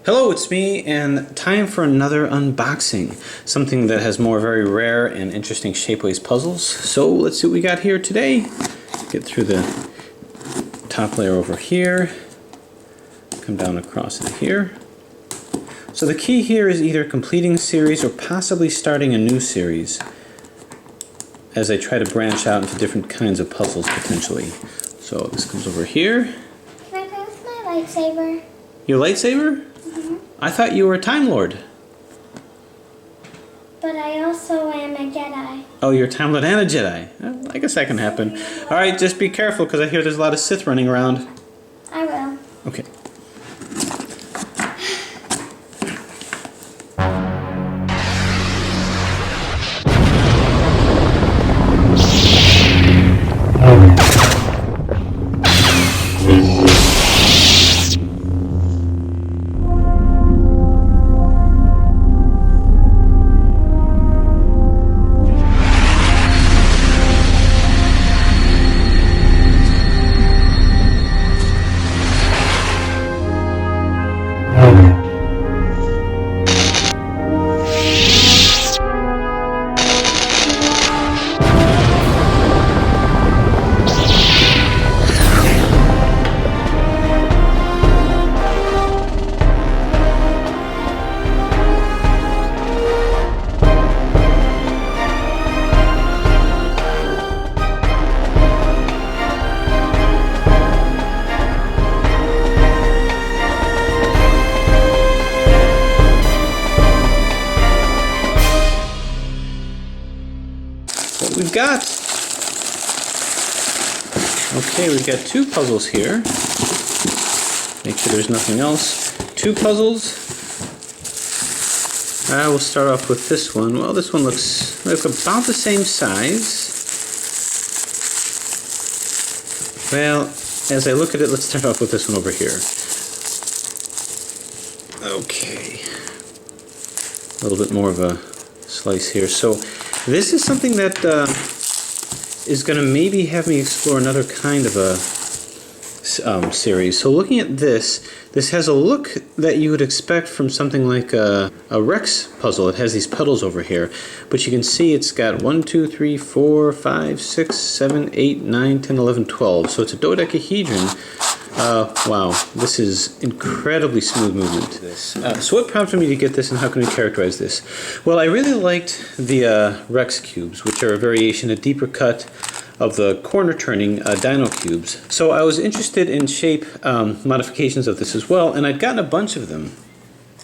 Hello, it's me, and time for another unboxing. Something that has more very rare and interesting shapeways puzzles. So let's see what we got here today. Get through the top layer over here. Come down across it here. So the key here is either completing a series or possibly starting a new series as I try to branch out into different kinds of puzzles potentially. So this comes over here. Can I play with my lightsaber? Your lightsaber? I thought you were a Time Lord. But I also am a Jedi. Oh, you're a Time Lord and a Jedi. Well, I guess that can happen. Alright, just be careful because I hear there's a lot of Sith running around. I will. Okay. What we've got. Okay, we've got two puzzles here. Make sure there's nothing else. Two puzzles. We'll start off with this one. Well, this one looks like about the same size. Well, as I look at it, let's start off with this one over here. Okay. A little bit more of a slice here. So this is something that is going to maybe have me explore another kind of a series. So looking at this has a look that you would expect from something like a Rex puzzle. It has these petals over here, but you can see it's got 1, 2, 3, 4, 5, 6, 7, 8, 9, 10, 11, 12. So it's a dodecahedron. Wow, this is incredibly smooth movement. So what prompted me to get this, and how can we characterize this? Well, I really liked the Rex cubes, which are a variation, a deeper cut of the corner turning dino cubes. So I was interested in shape modifications of this as well, and I'd gotten a bunch of them.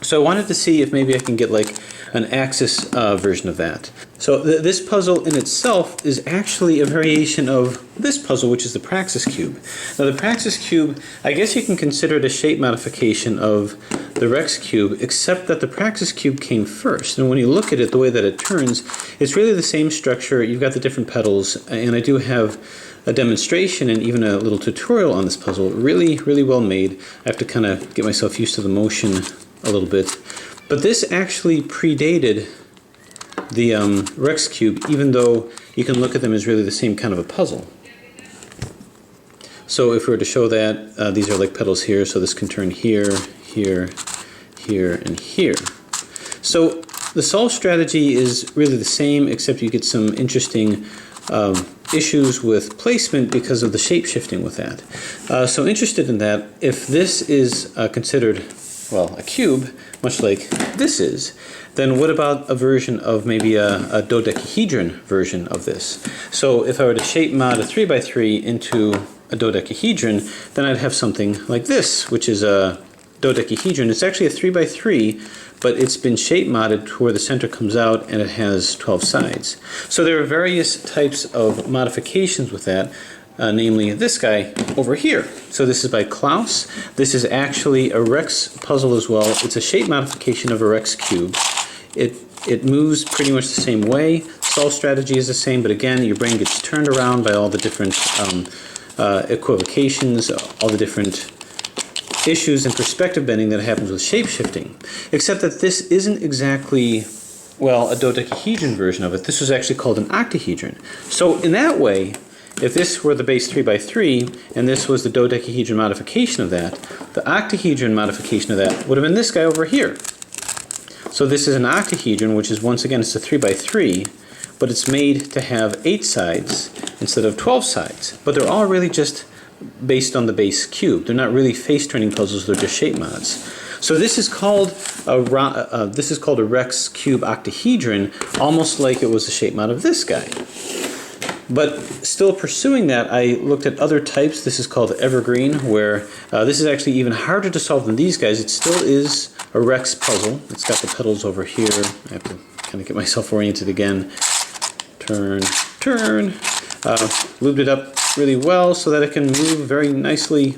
So I wanted to see if maybe I can get like an axis version of that. So this puzzle in itself is actually a variation of this puzzle, which is the Praxis cube. Now the Praxis cube, I guess you can consider it a shape modification of the Rex cube, except that the Praxis cube came first. And when you look at it, the way that it turns, it's really the same structure. You've got the different petals, and I do have a demonstration and even a little tutorial on this puzzle. Really, really well made. I have to kind of get myself used to the motion a little bit. But this actually predated the Rex cube, even though you can look at them as really the same kind of a puzzle. So if we were to show that, these are like petals here, so this can turn here, here, here, and here. So the solve strategy is really the same, except you get some interesting issues with placement because of the shape shifting with that. So interested in that, if this is considered, well, a cube, much like this is, then what about a version of maybe a dodecahedron version of this? So if I were to shape mod a 3x3 into a dodecahedron, then I'd have something like this, which is a dodecahedron. It's actually a 3x3, but it's been shape modded to where the center comes out and it has 12 sides. So there are various types of modifications with that. Namely this guy over here. So this is by Klaus. This is actually a Rex puzzle as well. It's a shape modification of a Rex cube. It moves pretty much the same way. Solve strategy is the same, but again, your brain gets turned around by all the different equivocations, all the different issues and perspective bending that happens with shape shifting. Except that this isn't exactly, well, a dodecahedron version of it. This was actually called an octahedron. So in that way, if this were the base 3 by 3 and this was the dodecahedron modification of that, the octahedron modification of that would have been this guy over here. So this is an octahedron, which is, once again, it's a 3 by 3, but it's made to have 8 sides instead of 12 sides. But they're all really just based on the base cube. They're not really face-turning puzzles, they're just shape mods. So this is called a Rex cube octahedron, almost like it was the shape mod of this guy. But still pursuing that, I looked at other types. This is called evergreen, where this is actually even harder to solve than these guys. It still is a Rex puzzle. It's got the pedals over here. I have to kind of get myself oriented again. Turn, turn. Lubed it up really well so that it can move very nicely.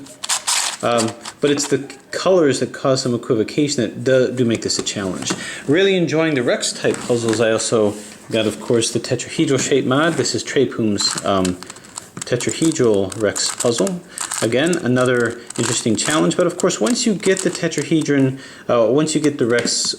But it's the colors that cause some equivocation that do make this a challenge. Really enjoying the Rex type puzzles. I also got, of course, the tetrahedral shape mod. This is Trapum's tetrahedral Rex puzzle. Again, another interesting challenge, but of course, once you get the tetrahedron, once you get the Rex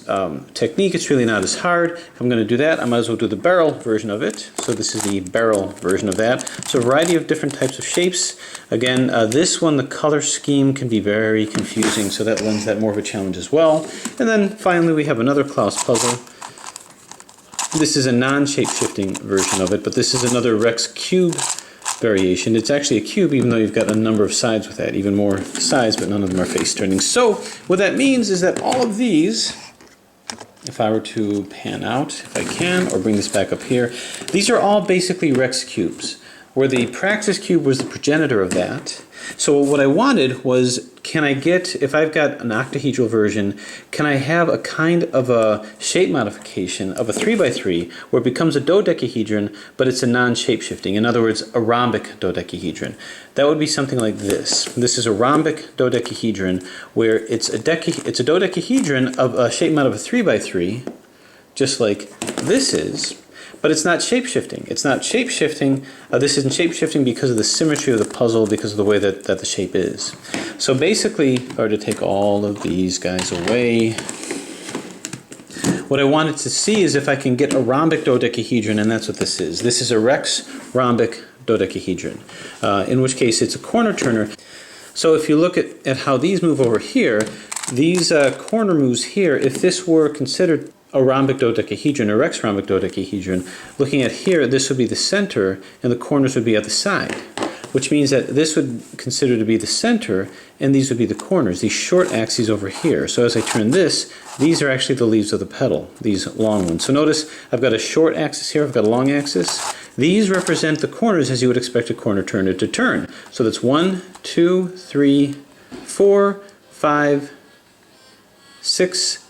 technique, it's really not as hard. If I'm going to do that, I might as well do the barrel version of it. So this is the barrel version of that. So a variety of different types of shapes. Again, this one, the color scheme can be very confusing, so that lends that more of a challenge as well. And then finally, we have another Klaus puzzle. This is a non-shape-shifting version of it, but this is another Rex cube variation. It's actually a cube, even though you've got a number of sides with that, even more sides, but none of them are face-turning. So what that means is that all of these, if I were to pan out, if I can, or bring this back up here, these are all basically Rex cubes, where the Praxis cube was the progenitor of that. So what I wanted was, can I get, if I've got an octahedral version, can I have a kind of a shape modification of a 3 by 3 where it becomes a dodecahedron, but it's a non-shape-shifting. In other words, a rhombic dodecahedron. That would be something like this. This is a rhombic dodecahedron where it's a dodecahedron of a shape mod of a 3 by 3, just like this is. But it's not shape-shifting. It's not shape-shifting. This isn't shape-shifting because of the symmetry of the puzzle, because of the way that the shape is. So basically, if I were to take all of these guys away, what I wanted to see is if I can get a rhombic dodecahedron, and that's what this is. This is a Rex rhombic dodecahedron, in which case it's a corner turner. So if you look at how these move over here, these corner moves here, if this were considered a rhombic dodecahedron, a Rex rhombic dodecahedron, looking at here, this would be the center, and the corners would be at the side, which means that this would consider to be the center, and these would be the corners, these short axes over here. So as I turn this, these are actually the leaves of the petal, these long ones. So notice I've got a short axis here, I've got a long axis. These represent the corners as you would expect a corner turner to turn. So that's 1, 2, 3, 4, 5, 6.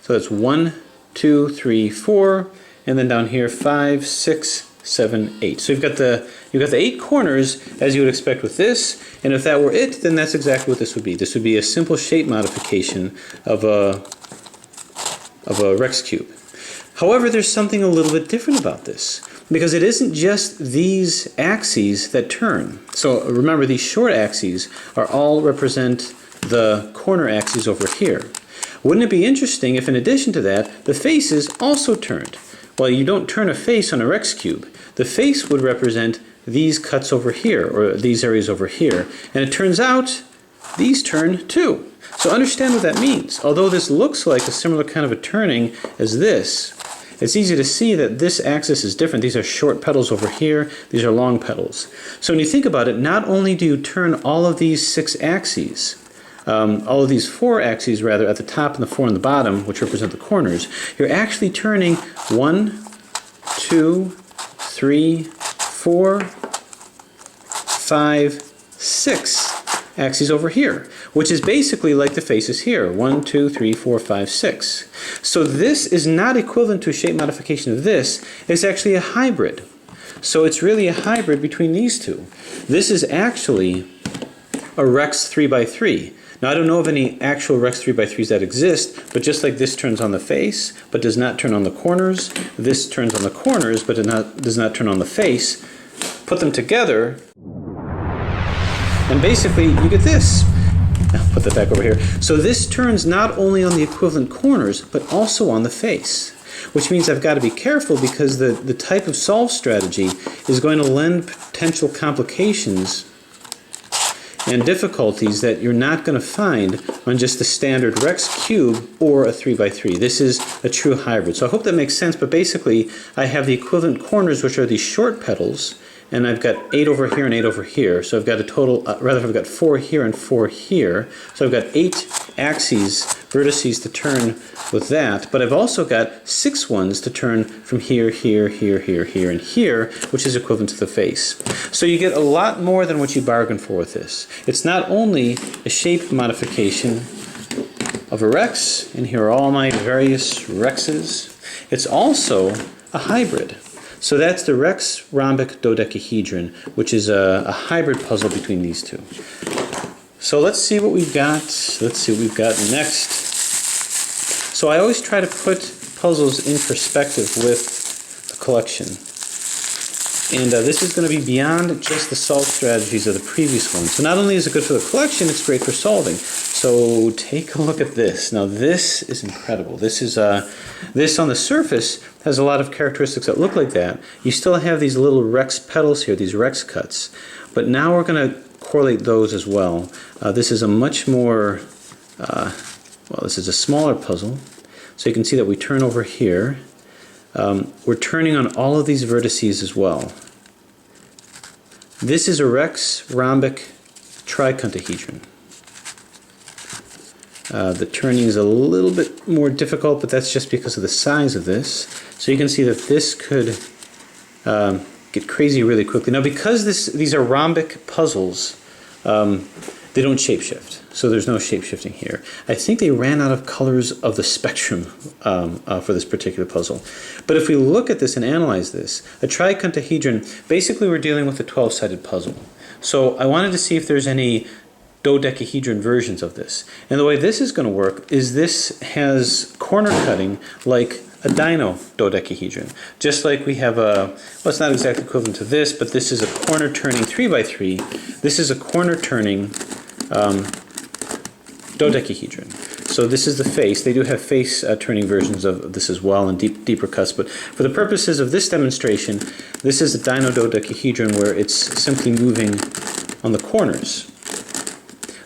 So that's 1, 2, 3, 4, and then down here 5, 6, 7, 8. So you've got the 8 corners as you would expect with this, and if that were it, then that's exactly what this would be. This would be a simple shape modification of a Rex cube. However, there's something a little bit different about this, because it isn't just these axes that turn. So remember, these short axes are all represent the corner axes over here. Wouldn't it be interesting if, in addition to that, the faces also turned? Well, you don't turn a face on a Rex cube. The face would represent these cuts over here, or these areas over here. And it turns out these turn too. So understand what that means. Although this looks like a similar kind of a turning as this, it's easy to see that this axis is different. These are short petals over here. These are long petals. So when you think about it, not only do you turn all of these 6 axes, all of these 4 axes rather at the top and the 4 on the bottom, which represent the corners, you're actually turning 1, 2, 3, 4, 5, 6 axes over here, which is basically like the faces here, 1, 2, 3, 4, 5, 6. So this is not equivalent to a shape modification of this. It's actually a hybrid. So it's really a hybrid between these two. This is actually a Rex 3 by 3. Now, I don't know of any actual Rex 3 by 3s that exist, but just like this turns on the face, but does not turn on the corners, this turns on the corners, but does not turn on the face, put them together, and basically you get this. I'll put that back over here. So this turns not only on the equivalent corners, but also on the face. which means I've got to be careful because the type of solve strategy is going to lend potential complications and difficulties that you're not going to find on just the standard Rex cube or a 3x3. This is a true hybrid. So I hope that makes sense, but basically I have the equivalent corners, which are these short petals, and I've got 8 over here and 8 over here. So I've got a total, I've got 4 here and 4 here. So I've got 8 axes, vertices to turn with that, but I've also got 6 ones to turn from here, here, here, here, here, and here, which is equivalent to the face. So you get a lot more than what you bargained for with this. It's not only a shape modification of a Rex, and here are all my various Rexes, it's also a hybrid. So that's the Rex rhombic dodecahedron, which is a hybrid puzzle between these two. So let's see what we've got. Let's see what we've got next. So I always try to put puzzles in perspective with the collection. And this is going to be beyond just the solve strategies of the previous one. So not only is it good for the collection, it's great for solving. So take a look at this. Now this is incredible. This is this on the surface has a lot of characteristics that look like that. You still have these little Rex petals here, these Rex cuts. But now we're going to correlate those as well. This is a much more, well, this is a smaller puzzle. So you can see that we turn over here. We're turning on all of these vertices as well. This is a Rex rhombic triconthahedron. The turning is a little bit more difficult, but that's just because of the size of this. So you can see that this could get crazy really quickly. Now because these are rhombic puzzles, they don't shapeshift. So there's no shapeshifting here. I think they ran out of colors of the spectrum for this particular puzzle. But if we look at this and analyze this, a triconthahedron, basically we're dealing with a 12-sided puzzle. So I wanted to see if there's any dodecahedron versions of this. And the way this is going to work is this has corner cutting like a dino dodecahedron. Just like we have a, well, it's not exactly equivalent to this, but this is a corner turning 3x3. This is a corner turning dodecahedron. So this is the face. They do have face turning versions of this as well and deeper cuts, but for the purposes of this demonstration, this is a dino dodecahedron where it's simply moving on the corners.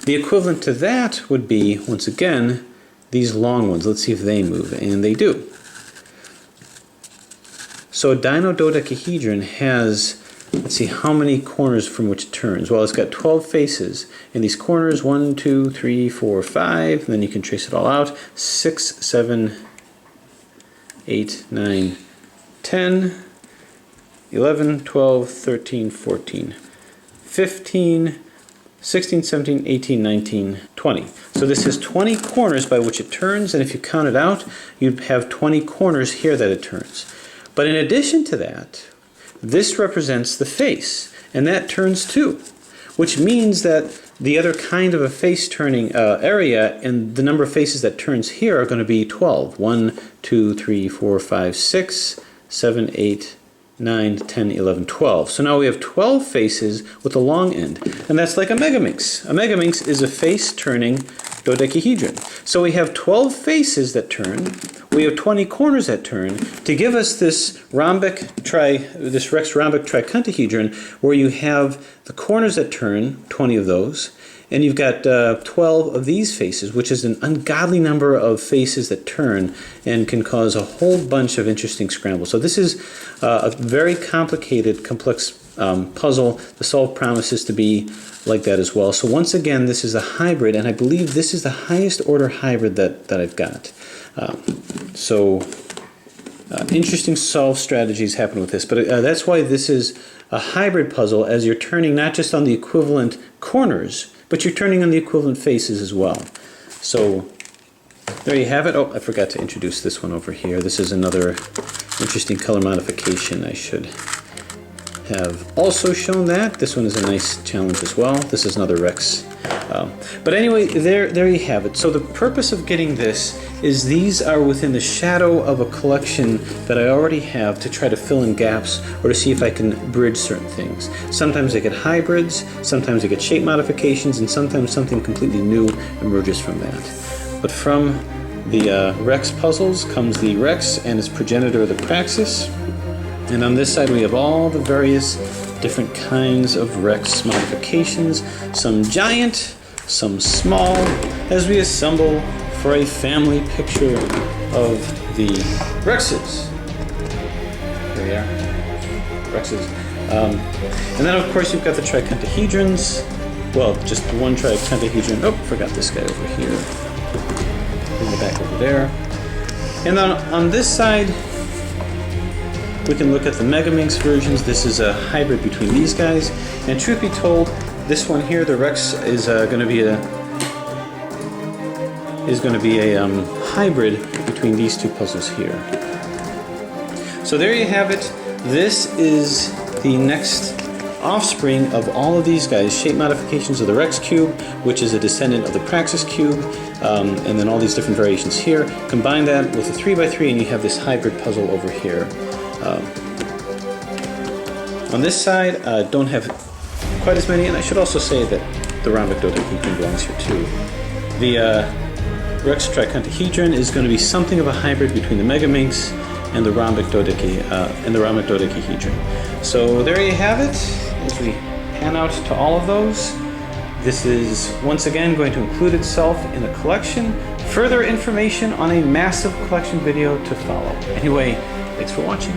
The equivalent to that would be, once again, these long ones. Let's see if they move, and they do. So a dino dodecahedron has, let's see how many corners from which it turns. Well, it's got 12 faces, and these corners, 1, 2, 3, 4, 5, and then you can trace it all out, 6, 7, 8, 9, 10, 11, 12, 13, 14, 15, 16, 17, 18, 19, 20. So this has 20 corners by which it turns, and if you count it out, you'd have 20 corners here that it turns. But in addition to that, this represents the face, and that turns too, which means that the other kind of a face turning area and the number of faces that turns here are going to be 12. 1, 2, 3, 4, 5, 6, 7, 8, 9, 10, 11, 12. So now we have 12 faces with a long end, and that's like a megaminx. A megaminx is a face turning dodecahedron. So we have 12 faces that turn, we have 20 corners that turn to give us this Rex rhombic triconthahedron where you have the corners that turn, 20 of those, and you've got 12 of these faces, which is an ungodly number of faces that turn and can cause a whole bunch of interesting scrambles. So this is a very complicated, complex puzzle. The solve promises to be like that as well. So once again, this is a hybrid, and I believe this is the highest order hybrid that I've got. Interesting solve strategies happen with this, but that's why this is a hybrid puzzle, as you're turning not just on the equivalent corners, but you're turning on the equivalent faces as well. So there you have it. Oh, I forgot to introduce this one over here. This is another interesting color modification. I should have also shown that. This one is a nice challenge as well. This is another Rex. But anyway, there you have it. So the purpose of getting this is these are within the shadow of a collection that I already have to try to fill in gaps or to see if I can bridge certain things. Sometimes I get hybrids, sometimes I get shape modifications, and sometimes something completely new emerges from that. But from the Rex puzzles comes the Rex and its progenitor, the Praxis. And on this side we have all the various different kinds of Rex modifications, some giant, some small, as we assemble for a family picture of the Rexes. Here we are, Rexes. And then of course you've got the triconthahedrons. Well, just one triconthahedron. Oh, forgot this guy over here. Bring it back over there. And then on this side, we can look at the Megaminx versions. This is a hybrid between these guys. And truth be told, this one here, the Rex, is going to be a hybrid between these two puzzles here. So there you have it. This is the next offspring of all of these guys, shape modifications of the Rex cube, which is a descendant of the Praxis cube, and then all these different variations here. Combine that with a 3x3 and you have this hybrid puzzle over here. On this side, don't have quite as many, and I should also say that the rhombic dodecahedron belongs here too. The Rex triconthahedron is going to be something of a hybrid between the Megaminx and the rhombic dodecahedron. So there you have it. As we pan out to all of those, this is once again going to include itself in a collection. Further information on a massive collection video to follow. Anyway, thanks for watching.